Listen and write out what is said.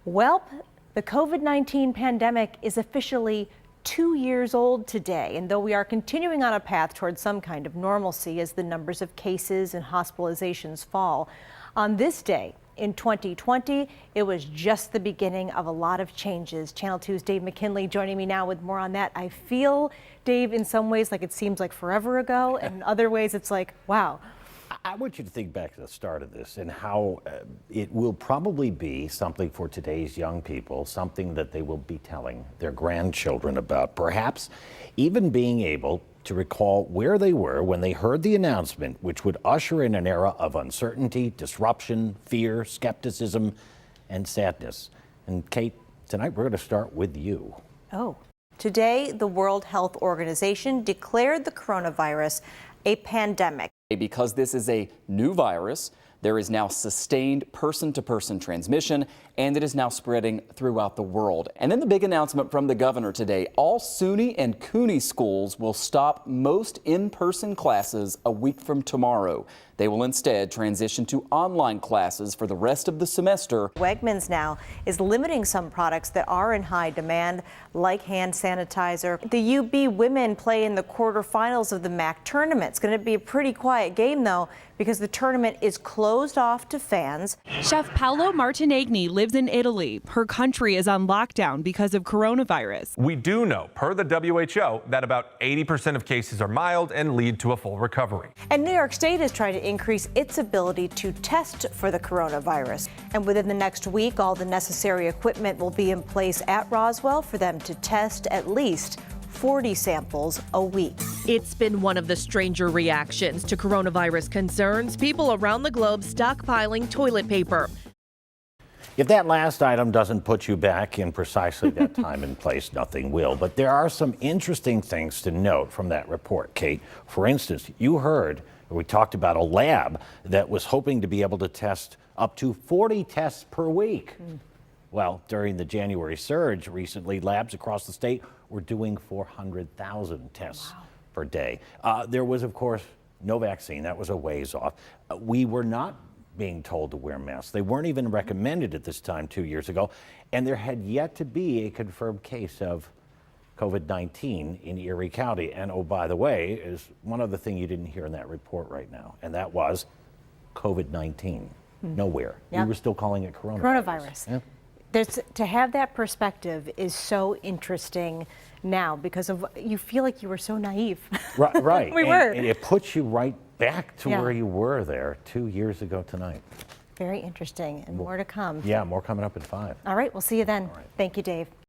Well, the COVID-19 pandemic is officially 2 years old today, and though we are continuing on a path towards some kind of normalcy as the numbers of cases and hospitalizations fall, on this day in 2020, it was just the beginning of a lot of changes. Channel 2's Dave McKinley joining me now with more on that. I feel, Dave, in some ways like it seems like forever ago, and in other ways it's like, wow. I want you to think back to the start of this and how it will probably be something for today's young people, something that they will be telling their grandchildren about, perhaps even being able to recall where they were when they heard the announcement, which would usher in an era of uncertainty, disruption, fear, skepticism, and sadness. And Kate, tonight we're going to start with you. Oh. Today, the World Health Organization declared the coronavirus a pandemic. Because this is a new virus, there is now sustained person-to-person transmission, and it is now spreading throughout the world. And then the big announcement from the governor today, all SUNY and CUNY schools will stop most in-person classes a week from tomorrow. They will instead transition to online classes for the rest of the semester. Wegmans now is limiting some products that are in high demand, like hand sanitizer. The UB women play in the quarterfinals of the MAC tournament. It's going to be a pretty quiet game, though, because the tournament is closed off to fans. Chef Paolo Martinegni lives in Italy. Her country is on lockdown because of coronavirus. We do know, per the WHO, that about 80% of cases are mild and lead to a full recovery. And New York State is trying to increase its ability to test for the coronavirus. And within the next week, all the necessary equipment will be in place at Roswell for them to test at least 40 samples a week. It's been one of the stranger reactions to coronavirus concerns. People around the globe stockpiling toilet paper. If that last item doesn't put you back in precisely that time and place, nothing will. But there are some interesting things to note from that report, Kate. For instance, you heard, we talked about a lab that was hoping to be able to test up to 40 tests per week. Well, during the January surge recently, labs across the state were doing 400,000 tests per day. There was, of course, no vaccine. That was a ways off. We were not being told to wear masks. They weren't even recommended at this time 2 years ago. And there had yet to be a confirmed case of COVID-19 in Erie County. And oh, by the way, is one other thing you didn't hear in that report right now, and that was COVID-19. Nowhere. Yep. We were still calling it coronavirus. Coronavirus. Yeah. To have that perspective is so interesting now because of you feel like you were so naive. Right. We were. And it puts you right back to where you were there 2 years ago tonight. Very interesting, and more to come. Yeah, more coming up at 5. All right, we'll see you then. All right. Thank you, Dave.